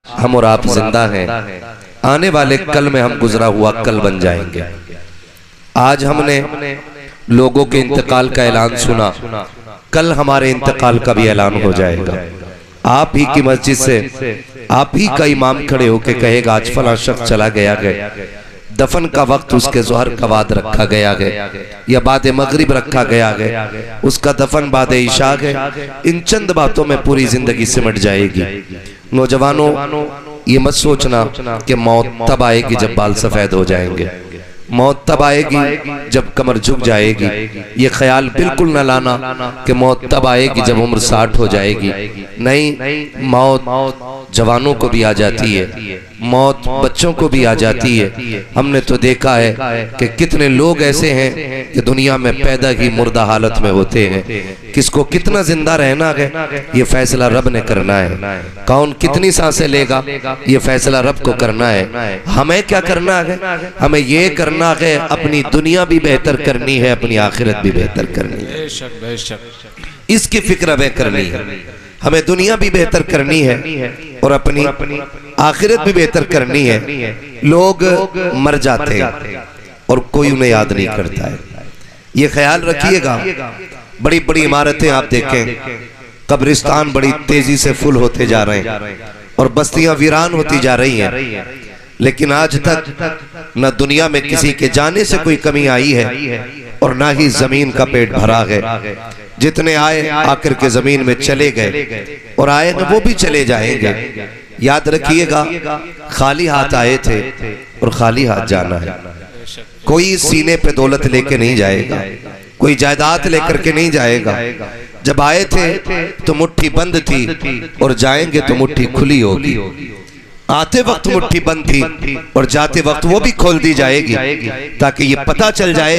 हम और आप जिंदा हैं, आने वाले कल में हम गुजरा हुआ कल बन जाएंगे। आज हमने लोगों के इंतकाल का ऐलान सुना, कल हमारे इंतकाल का भी ऐलान हो जाएगा। आप ही की मस्जिद से आप ही का इमाम खड़े होके कहेगा आज फला शख्स चला गया है, दफन का वक्त उसके ज़ोहर का बाद रखा गया है या बाद मगरिब रखा गया है, उसका दफन बाद इशा है। इन चंद बातों में पूरी जिंदगी सिमट जाएगी। नौजवानों, ये मत सोचना कि मौत तब आएगी जब बाल सफेद हो जाएंगे, मौत तब आएगी जब कमर झुक जाएगी। ये ख्याल बिल्कुल न लाना कि मौत तब आएगी जब उम्र 60 हो जाएगी। नहीं, मौत जवानों को भी आ जाती है, मौत बच्चों को भी आ जाती है। हमने तो देखा है कि कितने लोग ऐसे हैं कि दुनिया में पैदा ही मुर्दा हालत में होते हैं। किसको कितना जिंदा रहना है ये फैसला रब ने करना है, कौन कितनी सांसें लेगा ये फैसला रब को करना है। हमें क्या करना है? हमें ये करना है अपनी दुनिया भी बेहतर करनी है, अपनी आखिरत भी बेहतर करनी है। इसकी फिक्र हमें करनी है। हमें दुनिया भी बेहतर करनी है और अपनी आखिरत भी बेहतर करनी है। लोग मर जाते हैं और कोई उन्हें याद नहीं करता है, ये ख्याल रखिएगा। बड़ी बड़ी इमारतें आप देखें, कब्रिस्तान बड़ी तेजी से फुल होते जा रहे हैं और बस्तियां वीरान होती जा रही हैं, लेकिन आज तक न दुनिया में किसी के जाने से कोई कमी आई है और ना ही जमीन का पेट भरा है। जितने आए आकर के जमीन में चले गए और आए न वो भी चले जाएंगे। याद रखिएगा, खाली हाथ आए थे और खाली हाथ जाना है। कोई सीने पे दौलत लेके नहीं जाएगा, कोई जायदाद लेकर के नहीं जाएगा। जब आए थे तो मुट्ठी बंद थी और जाएंगे तो मुट्ठी खुली होगी। आते वक्त मुट्ठी बंद थी और जाते वक्त वो भी खोल दी जाएगी, ताकि ये पता चल जाए,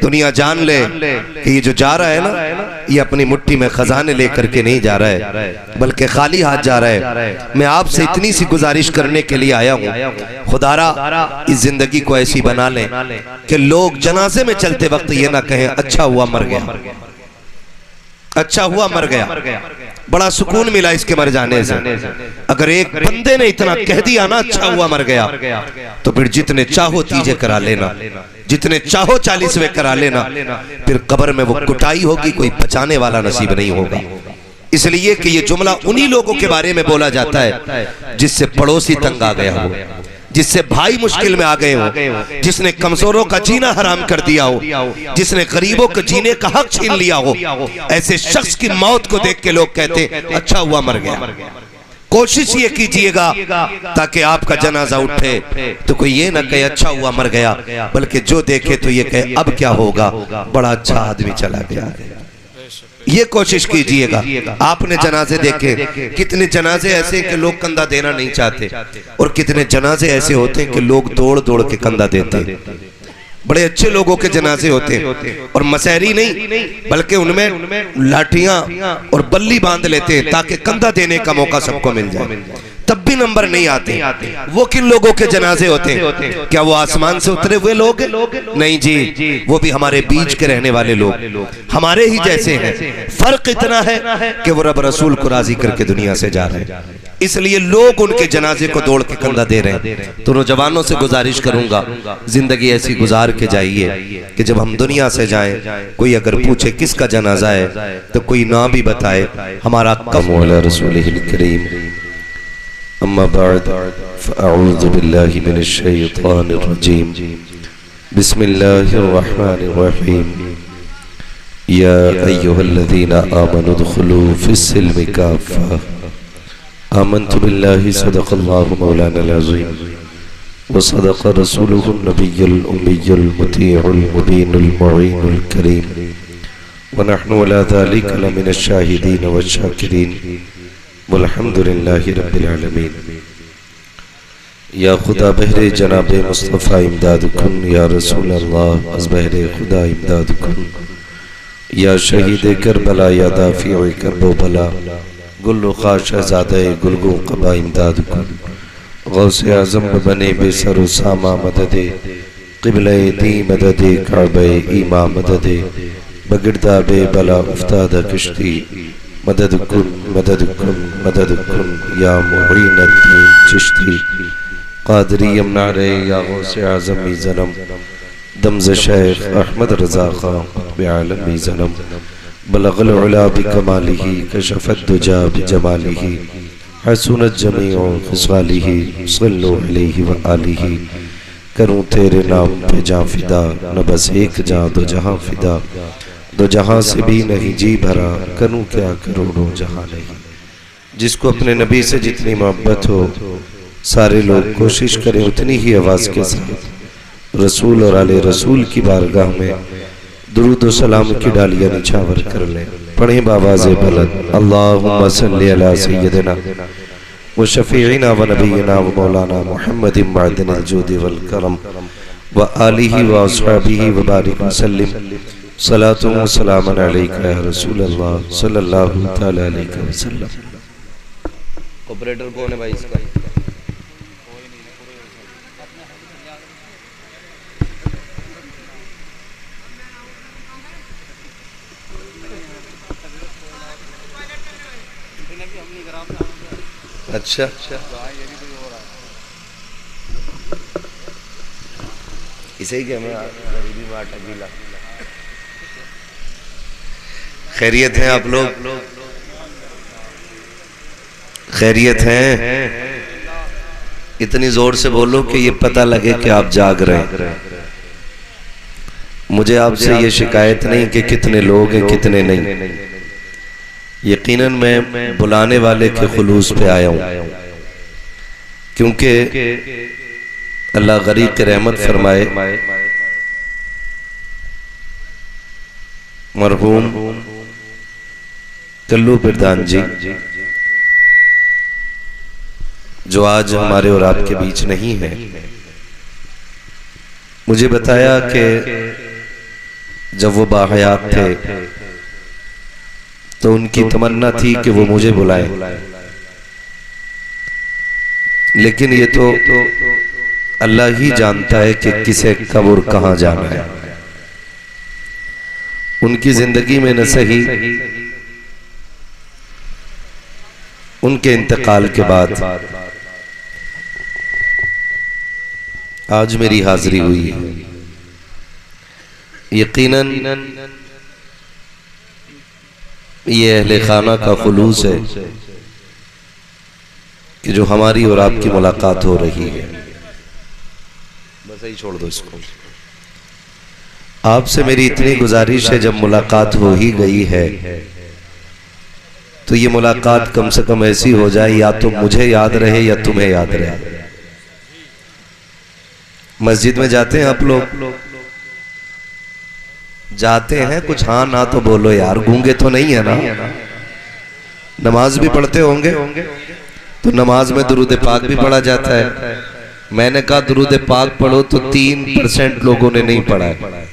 दुनिया जान ले कि ये जो जा रहा है ना, ये अपनी मुट्ठी में खजाने लेकर के नहीं जा रहा है बल्कि खाली हाथ जा रहा है। मैं आपसे इतनी सी गुजारिश करने के लिए आया हूँ, खुदारा इस जिंदगी को ऐसी बना लें कि लोग जनाजे में चलते वक्त ये ना कहें अच्छा हुआ मर गया, अच्छा हुआ मर गया, बड़ा सुकून मिला इसके मर जाने से। अगर एक बंदे ने इतना कह दिया ना अच्छा हुआ मर गया, तो फिर जितने चाहो तीजे करा लेना, जितने चाहो 40वें करा लेना, फिर कब्र में वो कुटाई होगी, कोई बचाने वाला नसीब नहीं होगा। इसलिए कि ये जुमला उन्हीं लोगों के बारे में बोला जाता है जिससे पड़ोसी तंग आ गया हो, जिससे भाई मुश्किल में आ गए हो, जिसने कमजोरों का जीना हराम कर दिया हो, जिसने गरीबों के जीने का हक छीन लिया हो। ऐसे शख्स की मौत को देख के लोग कहते अच्छा हुआ मर गया। कोशिश ये कीजिएगा ताकि आपका जनाजा उठे तो कोई ये ना कहे अच्छा हुआ मर गया, बल्कि जो देखे तो ये कहे अब क्या होगा, बड़ा अच्छा आदमी चला गया। ये कोशिश कीजिएगा। आपने जनाजे देखे, कितने जनाजे ऐसे कि लोग कंधा देना नहीं चाहते और कितने जनाजे ऐसे होते हैं कि लोग दौड़ दौड़ के कंधा देते। बड़े अच्छे लोगों के जनाजे होते हैं और मसहरी नहीं बल्कि उनमें लाठियां और बल्ली बांध लेते हैं ताकि कंधा देने का मौका सबको मिल जाए, तब भी नंबर नहीं आते। वो किन लोगों के जनाजे होते हैं? क्या वो आसमान से उतरे हुए लोग? नहीं जी, वो भी हमारे बीच के रहने वाले लोग, हमारे ही जैसे हैं। फर्क इतना है कि वो रब रसूल को राजी करके दुनिया से जा रहे हैं, इसलिए लोग उनके जनाजे को दौड़ के कंधा दे रहे हैं। तो नौजवानों से गुजारिश करूंगा, जिंदगी ऐसी गुजार के जाइए कि जब हम दुनिया से जाएं, कोई अगर पूछे किसका जनाजा है तो कोई ना भी बताए हमारा कमौला रसूलिल करीम। अम्मा बाद फअऊज़ु बिल्लाहि मिनश शैतानिर रजीम। बिस्मिल्लाहिर रहमानिर रहीम। या अय्युहल्लज़ीना आमनु दुखुलू फिस्सिल्मि काफ़ा। आमन्तु बिल्लाहि सदक़ल्लाहु मौलानल अज़ीम व सदक़ रसूलुहुन नबियुल उम्मियुल मुतीउल मुबीनुल मुईनुल करीम व नहनु अला ज़ालिका लमिनश शाहिदीन व शाकिरीन वल्हम्दुलिल्लाहि रब्बिल आलमीन। या खुदा बहरे जनाब मुस्तफ़ा इमदाद कुन, या रसूल अल्लाह अज़ बहरे खुदा इमदाद कुन, या शहीद करबला, या दाफ़िए करबो बला, गुल्लु ख़ाशहज़ादे गुलगू क़बा इमदाद कुन। गौसे आज़म बने बेसर सामा मददे, क़िबले दी मददे, काबे ईमा मददे, बगिरदा बे बला उफ्ताद कश्ती, मदद कुन मदद कुन मदद कुन या मुईनुद्दीन। चिश्ती कादरी यमनारे या गौसे आज़म ज़लम दमज़ शेख अहमद रज़ा खां बिआलम ज़लम बलगल उला बिकमालिही कशफत दुजा बिजमालिही हसनत जमीउ खिसालिही सल्लु अलैहि व आलिही। करूँ तेरे नाम पे जां फिदा, न बस एक जां दो जहां फिदा, दो जहां से भी नहीं जी भरा, करूँ क्या करोड़ों जहां नहीं। जिसको अपने नबी से जितनी मोहब्बत हो सारे लोग कोशिश करें उतनी ही आवाज़ के साथ रसूल और आले रसूल की बारगाह में दुरूद व सलाम की डालियां निछावर कर लें। पढ़ें बावाज़े बुलंद अल्लाहुम्मा सल्ली अला सय्यदिना व शफीइना व नबीना व मौलाना मुहम्मदिन मअदिनिल जूदि वल करम व आलिहि व अस्हाबिहि व बारिक व सल्लिम सलातु व सलामन अलैका या रसूल अल्लाह सल्लल्लाहु तआला अलैहि वसल्लम। ऑपरेटर कौन है भाई इसका? अच्छा इसे ही कैमरा गरीबी में आटा गीला। खैरियत हैं आप लोग? खैरियत हैं? इतनी जोर से बोलो कि ये पता लगे कि आप जाग रहे हैं। मुझे आपसे ये शिकायत नहीं कि कितने लोग हैं कितने नहीं, यकीनन मैं बुलाने वाले के खुलूस पे आया हूं, क्योंकि अल्लाह गरीब के रहमत फरमाए मरहूम कल्लू प्रधान जी जो आज हमारे और आपके बीच नहीं है, मुझे बताया कि जब वो बाहयात थे तो उनकी तमन्ना थी कि वो मुझे बुलाए, लेकिन ये तो अल्लाह ही जानता है कि किसे कब और कहां जाना है। उनकी जिंदगी में न सही उनके इंतकाल के बाद आज मेरी हाजिरी हुई है। यकीनन ये अहले खाना का खुलूस है कि जो हमारी और आपकी मुलाकात हो रही है। बस यही छोड़ दो इसको। आपसे मेरी इतनी गुजारिश है, जब मुलाकात हो ही गई है तो ये मुलाकात कम से कम ऐसी हो जाए या तो मुझे याद रहे या तुम्हें याद रहे। मस्जिद में जाते हैं आप लोग? जाते हैं? कुछ हाँ ना तो बोलो यार, गूंगे तो नहीं है ना? नमाज भी पढ़ते होंगे तो नमाज में दुरूद पाक भी पढ़ा जाता है। मैंने कहा दुरूद पाक पढ़ो तो 3% लोगों ने नहीं पढ़ा है।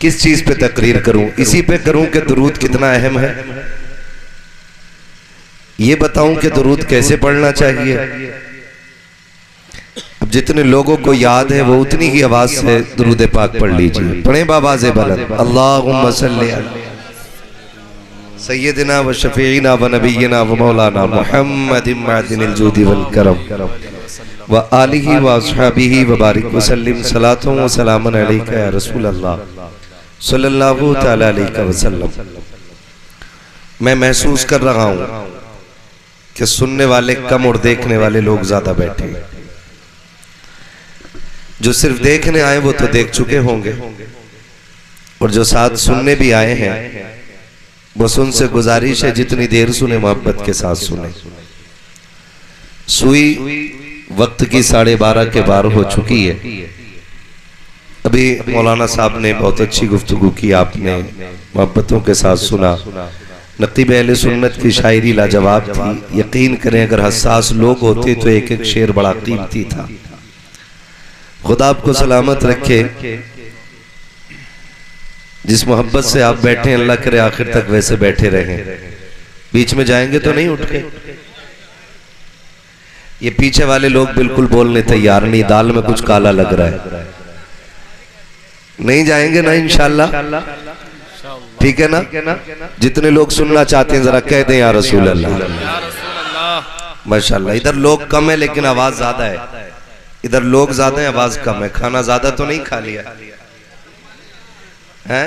किस चीज पे तकरीर करूं? इसी पे करूं कि दुरूद कितना अहम है? ये बताऊं कि दुरूद कैसे पढ़ना चाहिए? अब जितने लोगों को याद है वो उतनी ही आवाज से दुरूद पाक पढ़ लीजिए। पढ़े बावाज़े बुलंद अल्लाहुम्मा सल्ली अला सय्यदिना व शफीइना व नबीना व मौलाना मुहम्मदिन मअदिनिल जूदि वल करम व आलिहि व अस्हाबिहि व बारिक व सल्लिम सलातु व सलामन अलैका या रसूल अल्लाह सल्लल्लाहु तआला अलैहि वसल्लम। मैं महसूस कर रहा हूं कि सुनने वाले कम और देखने वाले लोग ज्यादा बैठे हैं। जो सिर्फ देखने आए वो तो देख चुके होंगे, और जो साथ सुनने भी आए हैं बस उनसे गुजारिश है जितनी देर सुने मोहब्बत के साथ सुने। सुई वक्त की 12:30 के बार हो चुकी है। अभी मौलाना साहब ने बहुत अच्छी गुफ्तगू की, आपने मोहब्बतों के साथ सुना। नकीब अहले सुन्नत की शायरी लाजवाब थी। यकीन करें अगर हसास लोग होते तो एक एक शेर बड़ा कीमती था। खुदा आपको सलामत रखे। जिस मोहब्बत से आप बैठे अल्लाह करे आखिर तक वैसे बैठे रहें। बीच में जाएंगे तो नहीं उठ के? ये पीछे वाले लोग बिल्कुल बोलने तैयार नहीं, दाल में कुछ काला लग रहा है। नहीं जाएंगे ना इंशाल्लाह? ठीक है ना? जितने लोग सुनना चाहते हैं जरा कह दें या रसूल अल्लाह। माशाल्लाह। इधर लोग कम है लेकिन आवाज ज्यादा है। इधर लोग ज्यादा है, आवाज कम है। खाना ज्यादा तो नहीं खा लिया है?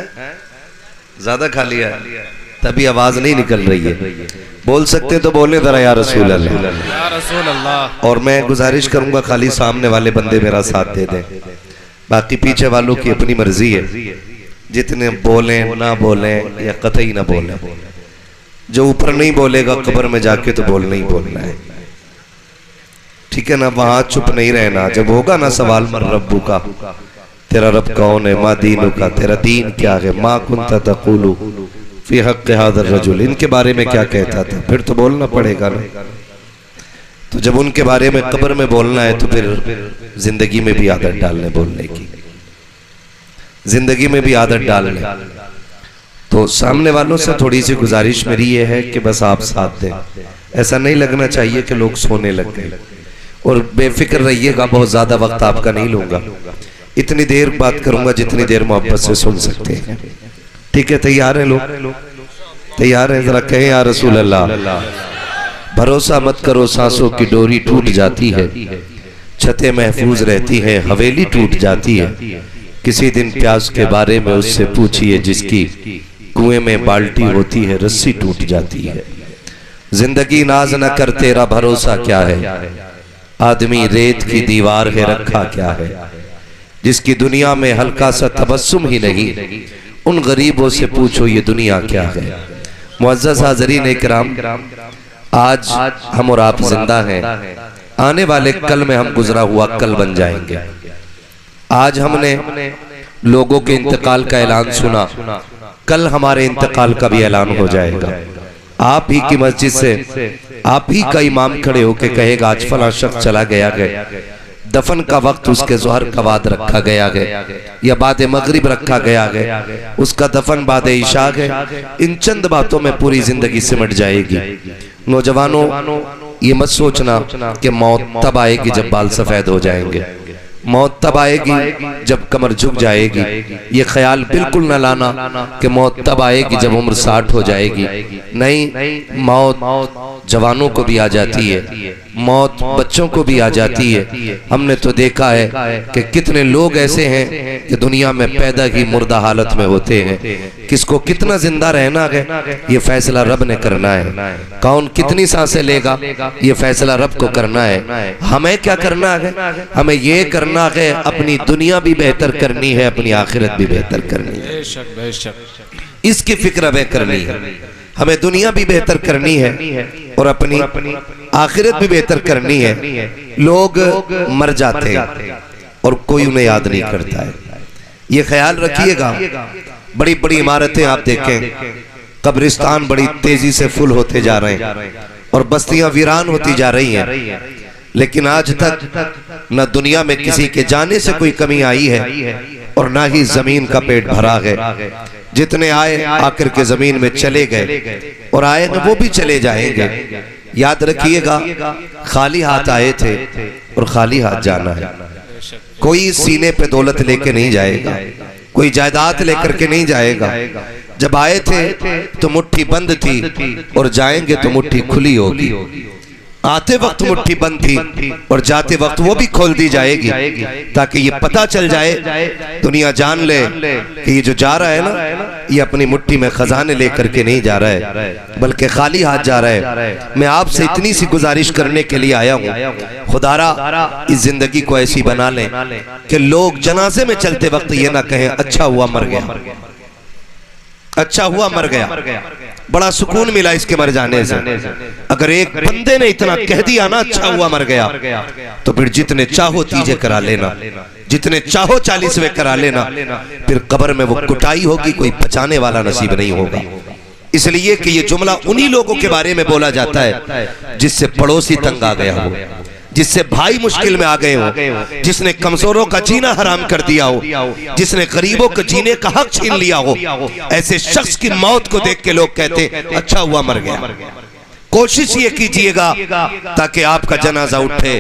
ज्यादा खा लिया है तभी आवाज नहीं निकल रही है। बोल सकते तो बोले जरा या रसूल अल्लाह। और मैं गुजारिश करूंगा खाली सामने वाले बंदे मेरा साथ दे दें, बाकी पीछे वालों की अपनी मर्जी है। जितने बोले ना बोले या कतई ना बोले, जो ऊपर नहीं बोलेगा कब्र में जाके तो बोलना ही बोलना है, ठीक है ना। वहां चुप नहीं रहना। जब होगा ना सवाल मर रब्बू का, तेरा रब कौन है, माँ दीनू का, तेरा दीन क्या है, माँ कुंता तक़ूलु फी हक़्क़ि हाज़ा रजुल, इनके बारे में क्या कहता था, फिर तो बोलना पड़ेगा ना। तो जब उनके बारे में कब्र में बोलना है तो फिर जिंदगी में भी आदत डालने बोलने की, जिंदगी में भी आदत डालने। तो सामने वालों से थोड़ी सी गुजारिश मेरी ये है कि बस आप साथ दें। ऐसा नहीं लगना चाहिए कि लोग सोने लग गए। और बेफिक्र रहिएगा, बहुत ज्यादा वक्त आपका नहीं लूंगा, इतनी देर बात करूंगा जितनी देर मोहब्बत से सुन सकते हैं, ठीक है। तैयार हैं लोग? तैयार हैं? जरा कहें या रसूल अल्लाह। भरोसा मत करो सांसों की डोरी टूट जाती है, छतें महफूज रहती है हवेली टूट जाती है। किसी दिन प्यास के बारे में उससे पूछिए, जिसकी कुएं में बाल्टी होती है रस्सी टूट जाती है। जिंदगी नाज न कर तेरा भरोसा क्या है, आदमी रेत की दीवार है रखा क्या है। जिसकी दुनिया में हल्का सा तबस्सुम ही नहीं, उन गरीबों से पूछो ये दुनिया क्या है। मुअज़्ज़ज़ हाज़रीन इकराम, आज हम और आप जिंदा हैं, आने वाले कल में हम गुजरा हुआ कल बन जाएंगे। आज हमने लोगों के इंतकाल का ऐलान सुना, कल हमारे इंतकाल का भी ऐलान हो जाएगा। आप ही की मस्जिद से आप ही का इमाम खड़े होके कहेगा आज फला शख्स चला गया है, दफन का वक्त उसके ज़ोहर का बाद रखा गया है या बाद मगरिब रखा गया है, उसका दफन बाद इशा है। इन चंद बातों में पूरी जिंदगी सिमट जाएगी। नौजवानों, ये मत सोचना कि मौत तब आएगी जब बाल सफेद हो जाएंगे, मौत तब आएगी जब कमर झुक जाएगी। ये ख्याल बिल्कुल न लाना कि मौत तब आएगी जब उम्र 60 हो जाएगी। नहीं, मौत जवानों को भी आ जाती है, मौत बच्चों को भी आ जाती है। हमने तो देखा है कि कितने लोग ऐसे हैं कि दुनिया में पैदा ही मुर्दा हालत में होते हैं। किसको कितना जिंदा रहना है ये फैसला रब ने करना है। कौन कितनी सांसें लेगा ये फैसला रब को करना है। हमें क्या करना है? हमें ये करना है अपनी दुनिया भी बेहतर करनी है, अपनी आखिरत भी बेहतर करनी है। इसकी फिक्र हमें करनी है। हमें दुनिया भी बेहतर करनी है और अपनी आखिरत भी बेहतर करनी है। लोग मर जाते हैं और कोई उन्हें याद नहीं करता है, ये ख्याल रखिएगा। बड़ी बड़ी इमारतें आप देखें, कब्रिस्तान बड़ी तेजी से फुल होते जा रहे हैं और बस्तियां वीरान होती जा रही हैं, लेकिन आज तक न दुनिया में किसी के जाने से कोई कमी आई है और ना ही जमीन का पेट भरा है। जितने आए आकर के जमीन में चले गए और आएंगे वो भी चले जाएंगे। याद रखिएगा, खाली हाथ आए थे और खाली हाथ जाना है। कोई सीने पे दौलत लेके नहीं जाएगा, कोई जायदाद लेकर के नहीं जाएगा। जब आए थे तो मुट्ठी बंद थी और जाएंगे तो मुट्ठी खुली होगी। आते वक्त मुट्ठी बंद थी और जाते वक्त वो भी खोल दी जाएगी, ताकि ये पता चल जाए, दुनिया जान ले कि ये जो जा रहा है ना, ये अपनी मुट्ठी में खजाने लेकर के नहीं जा रहा है बल्कि खाली हाथ जा रहा है। मैं आपसे इतनी सी गुजारिश करने के लिए आया हूँ, खुदारा इस जिंदगी को ऐसी बना लें कि लोग जनाजे में चलते वक्त ये ना कहें अच्छा हुआ मर गया, अच्छा हुआ मर गया, बड़ा सुकून मिला इसके मर जाने से। अगर एक बंदे ने इतना कह दिया ना अच्छा हुआ मर गया, तो फिर जितने चाहो तीजे करा लेना, जितने चाहो 40वें करा लेना, फिर कब्र में वो कुटाई होगी, कोई बचाने वाला नसीब नहीं होगा। इसलिए कि ये जुमला उन्हीं लोगों के बारे में बोला जाता है जिससे पड़ोसी तंग आ गया हो, जिससे भाई मुश्किल में आ गए हो, जिसने कमजोरों का जीना हराम कर दिया हो, जिसने गरीबों के जीने का हक छीन लिया हो। ऐसे शख्स की मौत को देख के लोग कहते अच्छा हुआ मर गया। कोशिश ये कीजिएगा ताकि आपका जनाजा उठे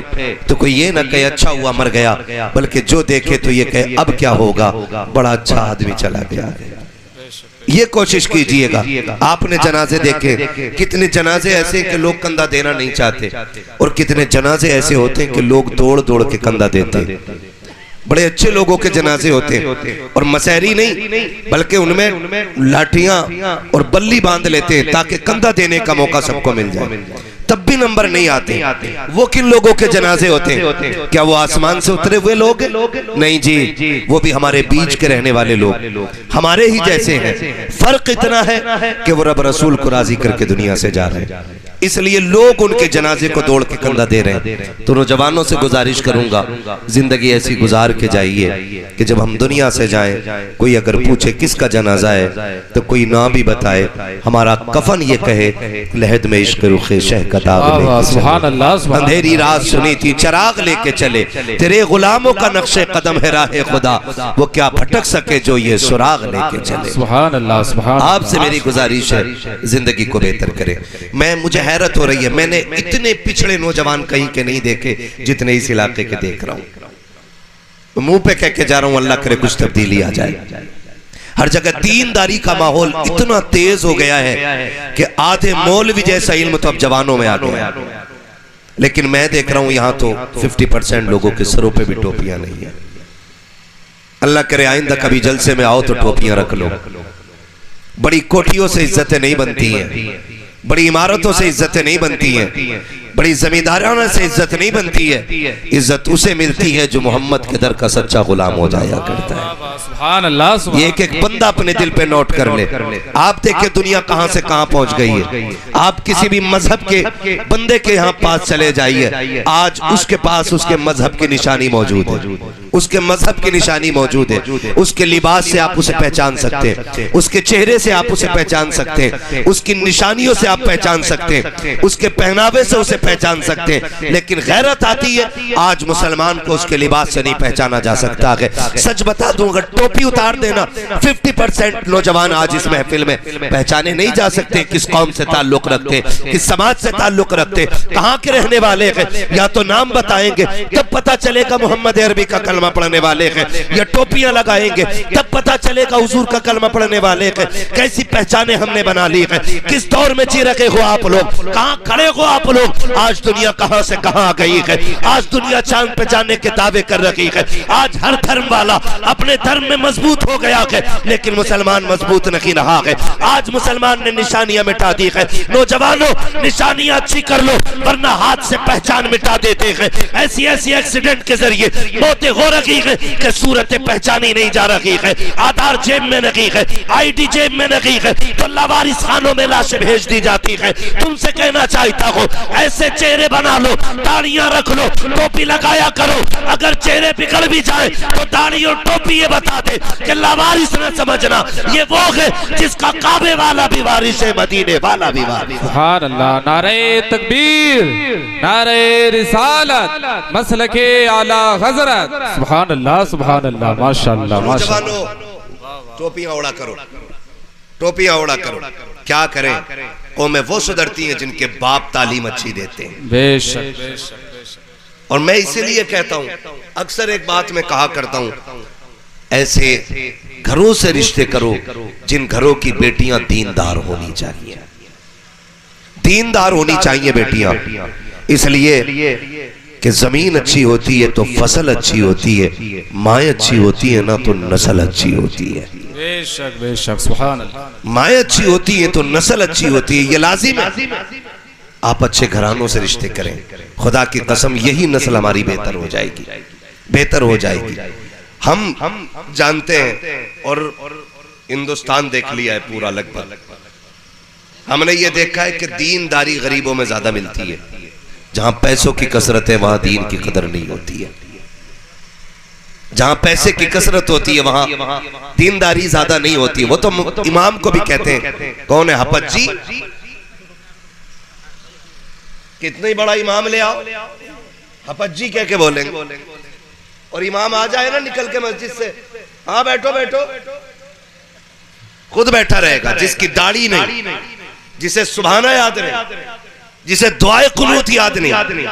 तो कोई ये ना कहे अच्छा हुआ मर गया, बल्कि जो देखे तो ये कहे अब क्या होगा, बड़ा अच्छा आदमी चला गया। ये कोशिश कीजिएगा। आपने जनाजे देखे, कितने जनाजे ऐसे कि लोग कंधा देना नहीं चाहते और कितने जनाजे ऐसे होते हैं कि लोग दौड़ दौड़ के कंधा देते। बड़े अच्छे लोगों के जनाजे होते हैं और मसहरी नहीं बल्कि उनमें लाठियां और बल्ली बांध लेते हैं ताकि कंधा देने का मौका सबको मिल जाए, तब भी नंबर नहीं आते। वो किन लोगों के जनाजे होते हैं? क्या वो आसमान से उतरे हुए लोग? नहीं जी, वो भी हमारे बीच के रहने वाले लोग, हमारे ही जैसे हैं। फर्क इतना है कि वो रब रसूल को राजी करके दुनिया से जा रहे हैं, इसलिए लोग उनके जनाजे को दौड़ के कंधा दे रहे हैं। तो नौजवानों से गुजारिश करूंगा, जिंदगी ऐसी गुजार के जाइए कि जब हम दुनिया से जाएं, कोई अगर पूछे किसका जनाजा है तो कोई ना भी बताए, हमारा कफन ये कहे लहद में इश्क रुखे शह का दाग, अंधेरी रात सुनी थी चिराग लेके चले, तेरे गुलामों का नक्शे कदम है राहे खुदा, वो क्या भटक सके जो ये सुराग लेके चले। सुभान अल्लाह, सुभान। आपसे मेरी गुजारिश है, जिंदगी को बेहतर करें। मुझे हैरत हो रही है, मैंने इतने पिछड़े नौजवान कहीं के नहीं देखे जितने इस इलाके के देख रहा हूं। मुंह पे कह के जा रहा हूं, अल्लाह करे कुछ तब्दीली आ जाए। हर जगह दीनदारी का माहौल इतना तेज हो गया है कि आधे मौलवी जैसा इल्म तो अब जवानों में आ गया, लेकिन मैं देख रहा हूं यहां तो 50% लोगों के सरों पे भी टोपियां नहीं है। अल्लाह करे आइंदा कभी जलसे में आओ तो टोपियां रख लो। बड़ी कोठियों से इज्जतें नहीं बनती हैं, बड़ी इमारतों से इज्जतें नहीं बनती हैं, बड़ी जमींदाराना से इज्जत नहीं बनती है। इज्जत उसे मिलती है जो मोहम्मद के दर का सच्चा गुलाम हो जाया करता है। सुभान अल्लाह। ये एक एक बंदा अपने दिल पे नोट कर ले। आप देखिए दुनिया कहां से कहां पहुंच गई है। आप किसी भी मजहब के बंदे के यहाँ पास चले जाइए, आज उसके पास उसके मजहब की निशानी मौजूद है, उसके मजहब की निशानी मौजूद है। उसके लिबास से आप उसे पहचान सकते हैं, उसके चेहरे से आप उसे पहचान सकते हैं, उसकी निशानियों से आप पहचान सकते हैं, उसके पहनावे से उसे पहचान सकते हैं। लेकिन गैरत आती है, आज मुसलमान को उसके लिबास से नहीं पहचाना जा सकता है। सच बता दूं, अगर टोपी उतार देना 50% नौजवान आज इस महफिल में पहचाने नहीं जा सकते किस कौम से ताल्लुक रखते, किस समाज से ताल्लुक रखते, कहां के रहने वाले हैं। या तो नाम बताएंगे तब पता चलेगा मोहम्मद अरबी का कलमा पढ़ने वाले हैं, या टोपियां लगाएंगे तब पता चलेगा हुजूर का कलमा पढ़ने वाले हैं। कैसी पहचाने हमने बना ली है, किस दौर में जी रखे हो आप लोग, कहां खड़े हो आप लोग। आज दुनिया कहां से कहां आ गई है, आज दुनिया चांद पे जाने के दावे कर रही है। आज हर धर्म वाला अपने धर्म में मजबूत हो गया है, लेकिन मुसलमान मजबूत नहीं रहा है। आज मुसलमान ने निशानियां मिटा दी है। नौजवानों, निशानियां अच्छी कर लो वरना हाथ से पहचान मिटा देते हैं। ऐसी ऐसी एक्सीडेंट के जरिए मौतें हो रही है कि सूरतें पहचानी नहीं जा रही है। आधार जेब में नहीं है, आईडी जेब में नहीं है, तो लावारिस खानों में लाशें भेज दी जाती है। तुमसे कहना चाहता हूँ, ऐसे चेहरे बना लो, दाढ़ियां रख लो, टोपी लगाया करो। अगर चेहरे बिगड़ भी जाए तो दाढ़ी और टोपी ये बता दे कि लावारिस न समझना, ये वो है जिसका काबे वाला भी वारिस है, मदीने वाला भी वारिस। सुभान अल्लाह। नारे तकबीर, नारे रिसालत, मसलके आला हजरत। सुभान अल्लाह, सुभान अल्लाह, माशाअल्लाह, माशाअल्लाह। टोपियां ओढ़ा करो, टोपियां ओढ़ा करो। क्या करें, कौमें वो सुधरती हैं जिनके बाप तालीम अच्छी देते हैं। बेशक, बेशक। और मैं इसीलिए कहता हूं, अक्सर एक बात मैं कहा करता हूं, ऐसे घरों से रिश्ते करो जिन घरों की बेटियां दीनदार होनी चाहिए, दीनदार होनी चाहिए बेटियां। इसलिए कि जमीन अच्छी होती है तो फसल अच्छी होती है, माँ अच्छी होती है ना तो नस्ल अच्छी होती है। बेशक, बेशक, सुभान अल्लाह। माँ अच्छी होती है तो नस्ल अच्छी होती है, ये लाजिम है। आप अच्छे घरानों से रिश्ते करें, खुदा की कसम यही नस्ल हमारी बेहतर हो जाएगी, बेहतर हो जाएगी। हम जानते हैं और हिंदुस्तान देख लिया है पूरा लगभग, हमने ये देखा है कि दीनदारी गरीबों में ज्यादा मिलती है। जहां पैसों की कसरत है वहां दीन की कदर नहीं होती है। जहां पैसे की कसरत होती है वहां दीनदारी ज्यादा नहीं होती। वो तो इमाम को भी कहते हैं, कौन है हपत जी, कितनी बड़ा इमाम ले आओ, हपत जी कह के बोलेंगे। और इमाम आ जाए ना निकल के मस्जिद से, हाँ बैठो बैठो, खुद बैठा रहेगा। जिसकी दाढ़ी नहीं, जिसे सुभाना याद नहीं, जिसे दुआए कुनूत याद नहीं,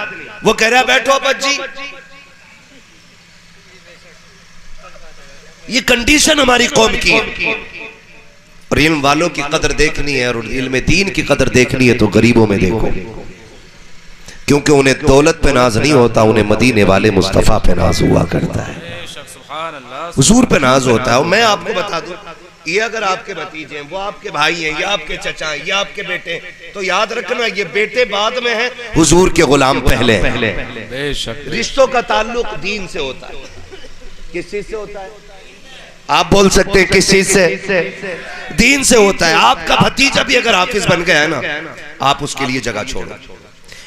वो कह रहा बैठो हपत जी। ये कंडीशन हमारी कौम की है। और इल्म वालों की कदर देखनी है और इल्म दीन की कदर देखनी है तो गरीबों में देखो, क्योंकि उन्हें दौलत पे नाज नहीं होता, उन्हें मदीने वाले मुस्तफ़ा पे नाज हुआ करता है, हुजूर पे नाज होता है। और मैं आपको बता दूं, ये अगर आपके भतीजे हैं, वो आपके भाई हैं, या आपके चचा हैं, या आपके बेटे हैं, तो याद रखना ये बेटे बाद में हैं, हुजूर के गुलाम पहले हैं। रिश्तों का ताल्लुक दीन से होता है। किस चीज से होता है? आप बोल सकते हैं किस चीज से? दीन से होता है। आपका भतीजा भी अगर हाफिज बन गया है ना, आप उसके लिए जगह छोड़ो,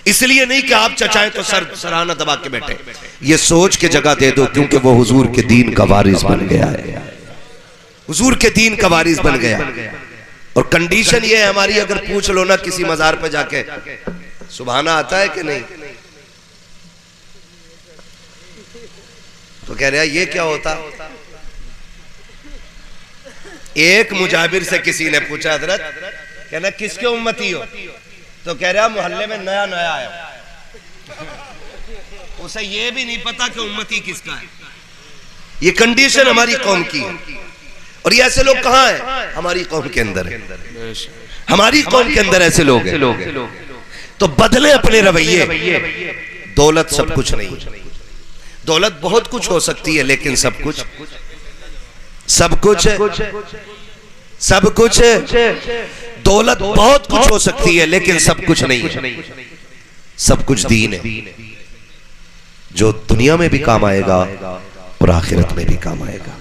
इसलिए नहीं कि आप चचाएं तो सराहना दबा के बैठे, ये सोच के जगह दे दो क्योंकि वो हुजूर के दीन का वारिस बन गया है, हुजूर के दीन का वारिस बन गया। और कंडीशन ये है हमारी, अगर पूछ लो ना किसी मजार पे जाके, सुभाना आता है कि नहीं, तो कह रहा ये क्या होता। एक मुजाबिर से किसी ने पूछा, हजरत कहना किसके उम्मती हो, तो कह रहा मोहल्ले में नया नया आया, उसे ये भी नहीं पता कि उम्मती किसका है। ये कंडीशन हमारी कौम की है। और ये ऐसे लोग कहाँ हैं? हमारी कौम के अंदर है, हमारी कौम के अंदर ऐसे लोग हैं। तो बदले अपने रवैये। दौलत सब कुछ नहीं, दौलत बहुत कुछ हो सकती है, लेकिन सब कुछ दौलत बहुत कुछ हो सकती है, लेकिन सब कुछ नहीं। सब कुछ दीन है, जो दुनिया में भी काम आएगा और आखिरत में भी काम आएगा।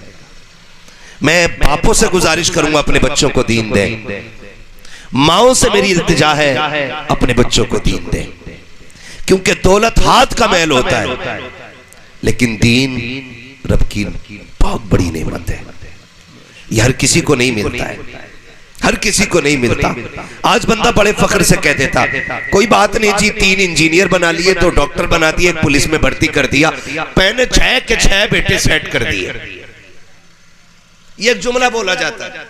मैं बापों से गुजारिश करूंगा अपने बच्चों को दीन दें, माओं से मेरी इल्तिजा है अपने बच्चों को दीन दें, क्योंकि दौलत हाथ का मैल होता है, लेकिन दीन रब की बहुत बड़ी नेमत है। यह हर किसी को नहीं मिलता है, हर किसी को नहीं मिलता। आज बंदा बड़े फख्र से कह देता, कोई बात नहीं जी, 3 इंजीनियर बना लिए, 2 डॉक्टर बना दिए, एक पुलिस में भर्ती कर दिया, मैंने 6 के 6 बेटे सेट कर दिए। ये एक जुमला बोला जाता है,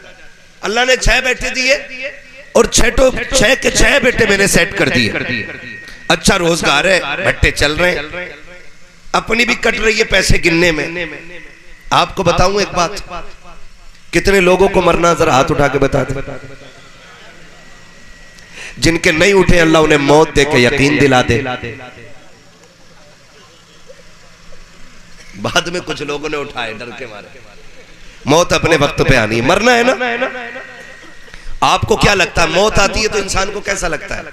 अल्लाह ने 6 बेटे दिए और 6 के 6 बेटे मैंने सेट कर दिए। अच्छा रोजगार है, भट्टे चल रहे हैं, अपनी भी कट रही है पैसे गिनने में। आपको बताऊं एक बात, कितने लोगों को मरना, जरा हाथ उठा के बता दे। जिनके नहीं उठे अल्लाह उन्हें मौत दे के यकीन दिला दे। बाद में कुछ लोगों ने उठाए डर के मारे। मौत अपने वक्त पे आनी है, मरना है ना। आपको क्या लगता है, मौत आती है तो इंसान को कैसा लगता है?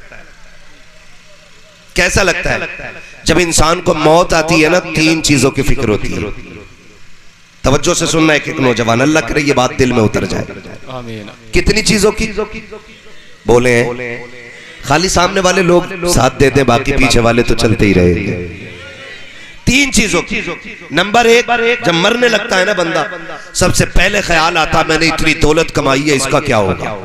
कैसा लगता है? जब इंसान को मौत आती है ना, 3 चीजों की फिक्र होती है। तवज्जो से सुनना है, एक नौजवान, अल्लाह करे ये बात दिल में उतर जाए। कितनी चीजों की बोले हैं? खाली सामने वाले लोग साथ देते, बाकी पीछे वाले तो चलते ही रहेंगे। 3 चीजों की। नंबर 1, जब मरने लगता है ना बंदा, सबसे पहले ख्याल आता, मैंने इतनी दौलत कमाई है, इसका क्या होगा।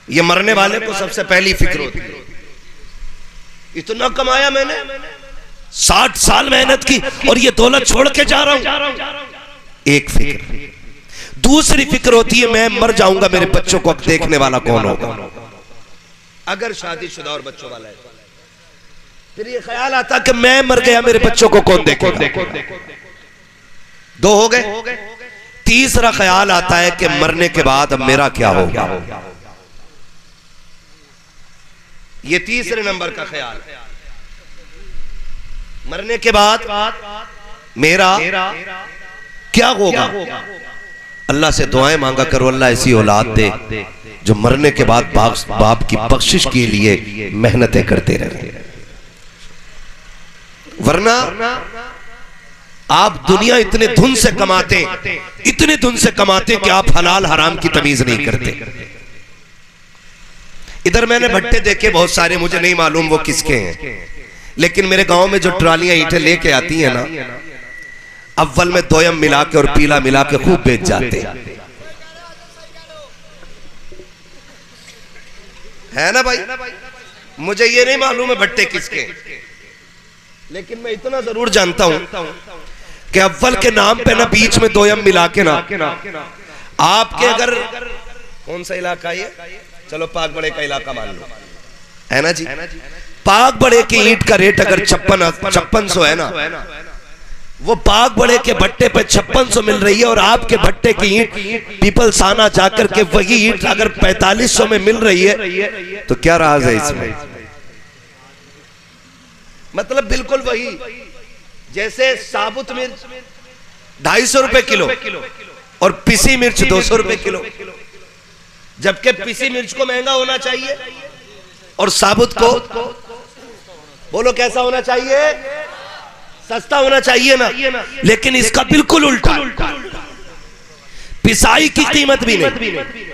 ये मरने वाले को सबसे पहली फिक्र होती है, इतना कमाया मैंने, 60 साल मेहनत की और ये दौलत छोड़ के जा रहा हूं। एक फिक्र। दूसरी फिक्र होती है, मैं मर जाऊंगा, मेरे बच्चों को अब देखने वाला कौन होगा। अगर शादीशुदा और बच्चों वाला है, फिर ये ख्याल आता कि मैं मर गया, मेरे बच्चों को कौन देखेगा। 2 हो गए। तीसरा ख्याल आता है कि मरने के बाद अब मेरा क्या होगा। ये तीसरे नंबर का ख्याल है, मरने के बाद मेरा क्या होगा। अल्लाह से दुआएं मांगा करो, अल्लाह ऐसी औलाद दे जो मरने के बाद बाप की बख्शिश के लिए मेहनतें करते रहे। वरना आप दुनिया इतने धुन से कमाते, इतने धुन से कमाते कि आप हलाल हराम की तमीज नहीं करते। इधर मैंने भट्टे देखे बहुत सारे, मुझे नहीं मालूम वो किसके हैं, लेकिन मेरे गांव में जो ट्रालियां ईंटें लेके आती हैं ना, अव्वल में दोयम मिला के और पीला मिला के खूब बेच जाते है ना भाई। मुझे ये नहीं मालूम है भट्टे किसके, लेकिन मैं इतना जरूर जानता हूं कि अव्वल के नाम पे ना बीच में दोयम मिला के ना, आपके अगर कौन सा इलाका ये, चलो पाक बड़े का इलाका मान लो, है ना जी। पाक बड़े की ईंट का रेट अगर 5600 है ना, वो बाग बड़े के भट्टे पे 5600 मिल रही है और आपके भट्टे की ईंट पीपल साना जाकर के वही ईंट अगर 4500 में मिल रही है तो क्या राज है इसमें? मतलब बिल्कुल वही, जैसे साबुत मिर्च 250 रुपए किलो और पिसी मिर्च 200 रुपए किलो, जबकि पिसी मिर्च को महंगा होना चाहिए और साबुत को बोलो कैसा होना चाहिए? सस्ता होना चाहिए ना। लेकिन इसका बिल्कुल उल्टा, पिसाई की कीमत भी नहीं।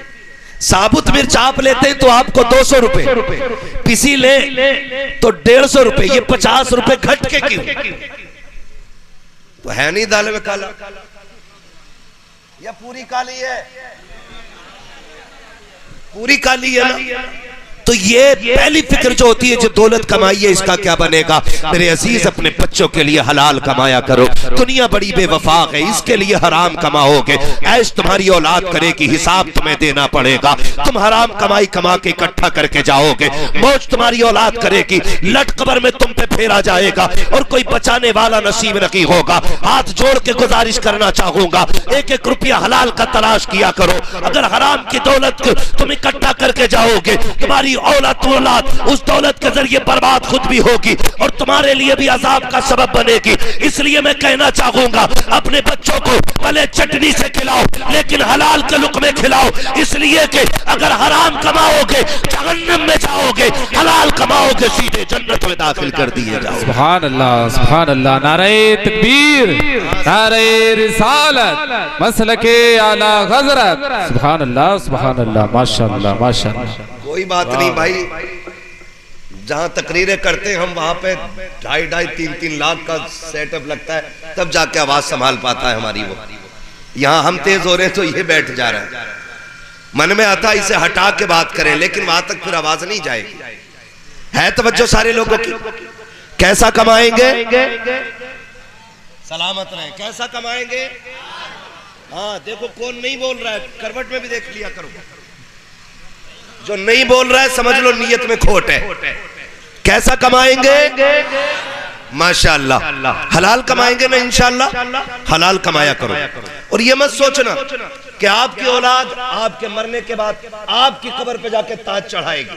साबुत मिर्च आप लेते हैं तो आपको 200 रुपए, पिसी ले तो 150 रुपए, ये 50 रुपए घट के क्यों? तो है नहीं दाल में काला या पूरी काली है? पूरी काली है ना। तो ये पहली फिक्र जो होती है, जो दौलत कमाई है इसका क्या बनेगा? मेरे अजीज अपने बच्चों के लिए हलाल कमाया करो। दुनिया बड़ी बेवफा है, इसके लिए हराम कमाओगे, ऐश तुम्हारी औलाद करेगी, हिसाब तुम्हें देना पड़ेगा। तुम हराम कमाई कमा के इकट्ठा करके जाओगे, मौज तुम्हारी औलाद करेगी, लट कबर में तुम पे फेरा जाएगा और कोई बचाने वाला नसीब नहीं होगा। हाथ जोड़ के गुजारिश करना चाहूंगा, एक एक रुपया हलाल का तलाश किया करो। अगर हराम की दौलत तुम इकट्ठा करके जाओगे, तुम्हारी औलाद उस दौलत के जरिए बर्बाद खुद भी होगी और तुम्हारे लिए भी अजाब का सबब बनेगी। इसलिए मैं कहना चाहूंगा, अपने बच्चों को भले चटनी से खिलाओ लेकिन हलाल के लुक़मे खिलाओ, इसलिए कि अगर हराम कमाओगे जहन्नम में जाओगे, हलाल कमाओगे सीधे जन्नत में दाखिल कर दिए जाओगे। सुभान अल्लाह, सुभान अल्लाह। नारे तकबीर, नारे रिसालत, मसलके आला हज़रत। सुभान अल्लाह, सुभान अल्लाह, माशाअल्लाह, माशाअल्लाह। कोई बात नहीं भाई, जहां तकरीरें करते हैं हम वहां पे 2.5-3 लाख का सेटअप लगता है, तब जाके आवाज संभाल पाता है हमारी वो। यहां हम तेज हो रहे हैं तो ये बैठ जा रहा है। मन में आता इसे हटा के बात करें, लेकिन वहां तक फिर आवाज नहीं जाएगी। है तवज्जो सारे लोगों की? कैसा कमाएंगे? सलामत रहे। कैसा कमाएंगे? हाँ देखो कौन नहीं बोल रहा है, करवट में भी देख लिया करो। जो नहीं बोल रहा है समझ लो नियत में खोट है। कैसा कमाएंगे? माशाअल्लाह हलाल कमाएंगे ना इंशाअल्लाह। हलाल कमाया करो और ये मत सोचना कि आपकी औलाद आपके मरने के बाद आपकी कब्र पे जाके ताज चढ़ाएगी।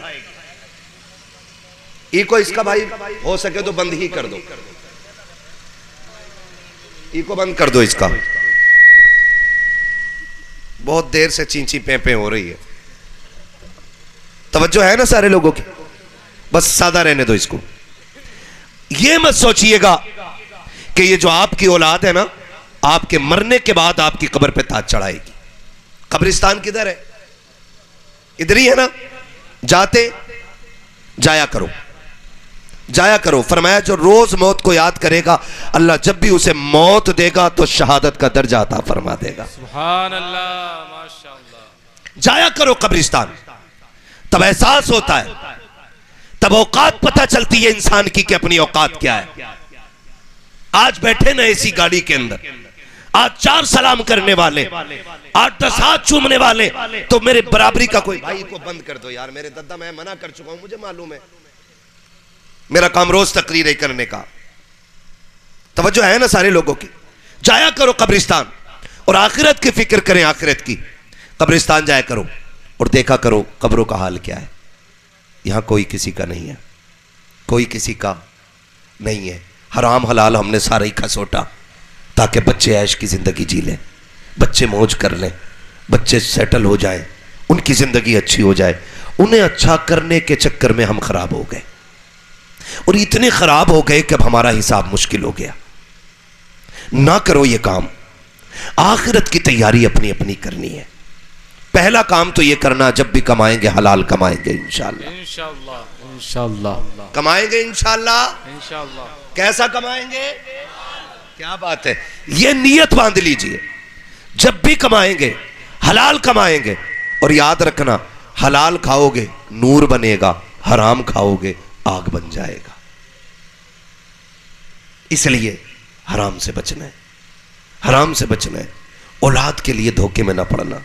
इको इसका भाई हो सके तो बंद ही कर दो, इको बंद कर दो इसका। बहुत देर से चींची पें हो रही है। तवज्जो है ना सारे लोगों की? बस सादा रहने दो इसको। ये मत सोचिएगा कि ये जो आपकी औलाद है ना, आपके मरने के बाद आपकी कब्र पे ताज चढ़ाएगी। कब्रिस्तान किधर है? इधर ही है ना। जाते जाया करो, जाया करो। फरमाया जो रोज मौत को याद करेगा, अल्लाह जब भी उसे मौत देगा तो शहादत का दर्जा अता फरमा देगा। सुभान अल्लाह, माशाअल्लाह। जाया करो कब्रिस्तान, तब एहसास होता है, तब औकात पता चलती है इंसान की कि अपनी औकात क्या है। आज बैठे ना ऐसी गाड़ी के अंदर, आज 4 सलाम करने वाले, 8-10 हाथ चूमने वाले, तो मेरे बराबरी का कोई भाई को बंद कर दो यार। मेरे दादा मैं मना कर चुका हूं, मुझे मालूम है, मेरा काम रोज तकरीर करने का। तवज्जो है ना सारे लोगों की? जाया करो कब्रिस्तान और आखिरत की फिक्र करें। आखिरत की कब्रिस्तान जाया करो और देखा करो कब्रों का हाल क्या है। यहां कोई किसी का नहीं है, कोई किसी का नहीं है। हराम हलाल हमने सारा ही खसोटा ताकि बच्चे ऐश की जिंदगी जी लें, बच्चे मौज कर लें, बच्चे सेटल हो जाएं, उनकी जिंदगी अच्छी हो जाए। उन्हें अच्छा करने के चक्कर में हम खराब हो गए और इतने खराब हो गए कि अब हमारा हिसाब मुश्किल हो गया। ना करो ये काम। आखिरत की तैयारी अपनी अपनी करनी है। पहला काम तो ये करना, जब भी कमाएंगे हलाल कमाएंगे इंशाअल्लाह। इंशाअल्लाह, इंशाअल्लाह कमाएंगे इंशाअल्लाह, इंशाअल्लाह। कैसा कमाएंगे? क्या बात है, ये नियत बांध लीजिए। जब भी कमाएंगे हलाल कमाएंगे और याद रखना हलाल खाओगे नूर बनेगा, हराम खाओगे आग बन जाएगा। इसलिए हराम से बचना है, हराम से बचना है। औलाद के लिए धोखे में ना पड़ना।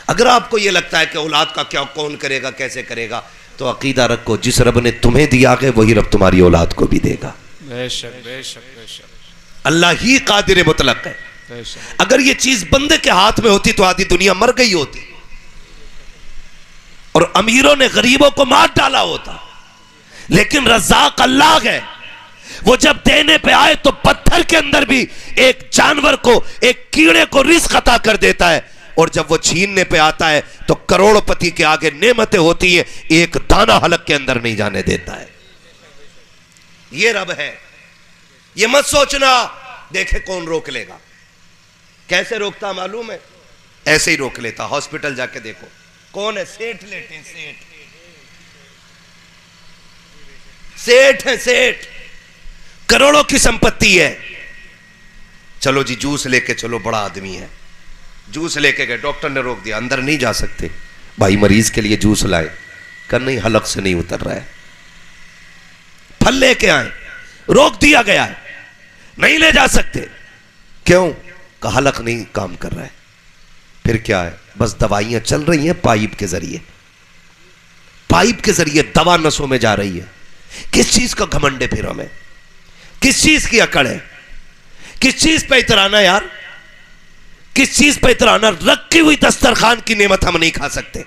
अगर आपको यह लगता है कि औलाद का क्या कौन करेगा कैसे करेगा, तो अकीदा रखो जिस रब ने तुम्हें दिया है वही रब तुम्हारी औलाद को भी देगा। बेशक बेशक बेशक। अल्लाह ही कादिर मुतलक है। अगर ये चीज बंदे के हाथ में होती तो आधी दुनिया मर गई होती और अमीरों ने गरीबों को मार डाला होता। लेकिन रज़्ज़ाक़ अल्लाह है, वो जब देने पे आए तो पत्थर के अंदर भी एक जानवर को, एक कीड़े को रिज़्क़ अता कर देता है, और जब वो छीनने पे आता है तो करोड़पति के आगे नेमतें होती है, एक दाना हलक के अंदर नहीं जाने देता है। ये रब है। ये मत सोचना देखे कौन रोक लेगा। कैसे रोकता मालूम है? ऐसे ही रोक लेता। हॉस्पिटल जाके देखो कौन है, सेठ लेटे हैं, सेठ है, सेठ, करोड़ों की संपत्ति है। चलो जी जूस लेके चलो, बड़ा आदमी है, जूस लेके गए, डॉक्टर ने रोक दिया, अंदर नहीं जा सकते। भाई मरीज के लिए जूस लाए, कर नहीं, हलक से नहीं उतर रहा है। फल लेके आए, रोक दिया गया है, नहीं ले जा सकते। क्यों? का हलक नहीं काम कर रहा है। फिर क्या है? बस दवाइयां चल रही हैं पाइप के जरिए, पाइप के जरिए दवा नसों में जा रही है। किस चीज का घमंड है फिर हमें? किस चीज की अकड़ है? किस चीज पे इतराना यार? किस चीज पे इतराना? रखी हुई दस्तरखान की नेमत हम नहीं खा सकते।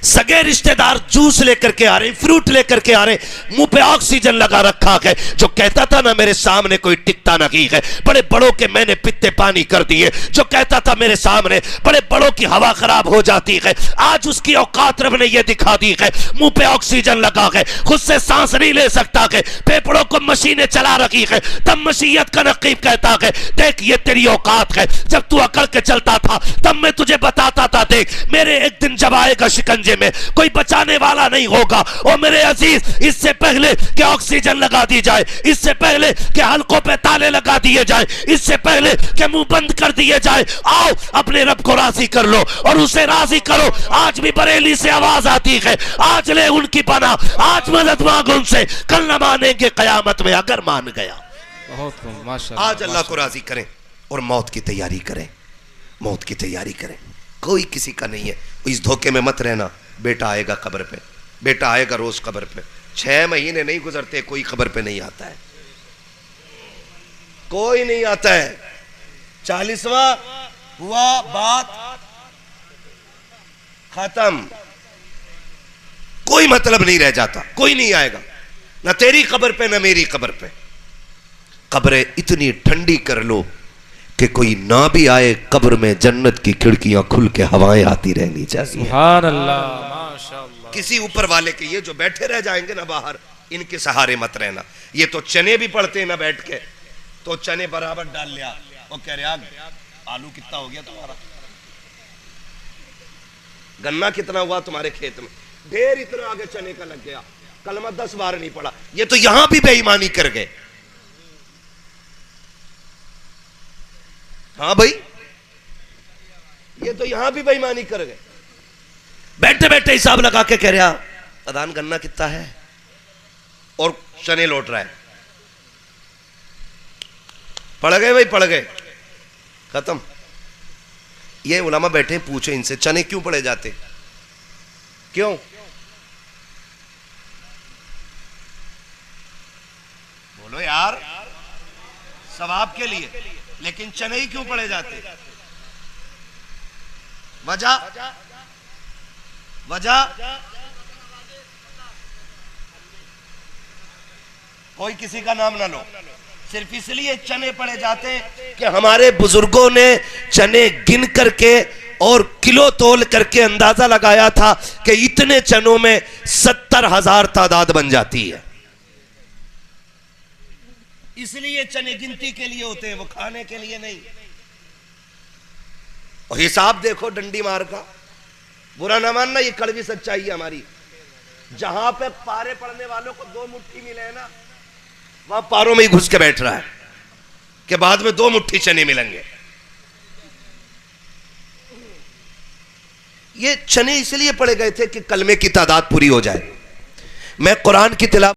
सगे रिश्तेदार जूस लेकर के आ रहे, फ्रूट लेकर के आ रहे, मुंह पे ऑक्सीजन लगा रखा है। जो कहता था ना मेरे सामने कोई टिकता नहीं है, बड़े बड़ों के मैंने पित्ते पानी कर दिए। जो कहता था मेरे सामने बड़े बड़ों की हवा खराब हो जाती है, आज उसकी औकात रब ने यह दिखा दी है। मुंह पे ऑक्सीजन लगा है, खुद से सांस नहीं ले सकता है, फेफड़ों को मशीनें चला रखी है। तब मशीयत का नकीब कहता है देख ये तेरी औकात है। जब तू अकड़ के चलता था तब मैं तुझे बताता था देख मेरे एक दिन जब आएगा शिकंजे में कोई बचाने वाला नहीं होगा। और मेरे अजीज, इससे पहले कि ऑक्सीजन लगा दी जाए, इससे पहले कि हलकों पे ताले लगा दिए जाए, इससे पहले कि मुंह बंद कर दिए जाए, आओ अपने रब को राजी कर लो और उसे राजी करो। आज भी बरेली से आवाज आती है, आज ले उनकी पना, आज मदद मांग उनसे, कल न मानेंगे कयामत में अगर मान गया। आज अल्लाह को राजी करें और मौत की तैयारी करें, मौत की तैयारी करें। कोई किसी का नहीं है। इस धोखे में मत रहना बेटा आएगा कब्र पे, बेटा आएगा रोज कब्र पे। 6 महीने नहीं गुजरते कोई कब्र पे नहीं आता है, कोई नहीं आता है। 40वां हुआ बात खत्म, कोई मतलब नहीं रह जाता, कोई नहीं आएगा, ना तेरी कब्र पे ना मेरी कब्र पे। कब्रें इतनी ठंडी कर लो कि कोई ना भी आए कब्र में, जन्नत की खिड़कियां खुल के हवाएं आती रहनी चाहिए। सुभान अल्लाह, माशाअल्लाह। किसी ऊपर वाले के, ये जो बैठे रह जाएंगे ना बाहर, इनके सहारे मत रहना। ये तो चने भी पड़ते हैं ना बैठ के, तो चने बराबर डाल लिया, वो कह रहे आलू कितना हो गया तुम्हारा, गन्ना कितना हुआ तुम्हारे खेत में, ढेर इतना आगे चने का लग गया, कलमा 10 बार नहीं पड़ा। ये तो यहां भी बेईमानी कर गए। हाँ भाई, ये तो यहां भी बेईमानी कर गए। बैठे बैठे हिसाब लगा के कह रहा अदान गन्ना कितना है और चने लौट रहा है। पड़ गए भाई, पड़ गए, खत्म। ये उलमा बैठे पूछे इनसे चने क्यों पड़े जाते, क्यों? बोलो यार, सवाब के लिए, लेकिन चने ही क्यों पड़े जाते? वजह कोई किसी का नाम ना लो, सिर्फ इसलिए चने पड़े जाते कि हमारे बुजुर्गों ने चने गिन करके और किलो तोल करके अंदाजा लगाया था कि इतने चनों में 70,000 तादाद बन जाती है। इसलिए चने गिनती के लिए होते हैं, वो खाने के लिए नहीं। और हिसाब देखो डंडी मार का, बुरा ना मानना, ये कड़वी सच्चाई है हमारी। जहां पे पारे पड़ने वालों को 2 मुट्ठी मिले ना, वहां पारों में ही घुस के बैठ रहा है कि बाद में 2 मुट्ठी चने मिलेंगे। ये चने इसलिए पड़े गए थे कि कलमे की तादाद पूरी हो जाए। मैं कुरान की तिलावत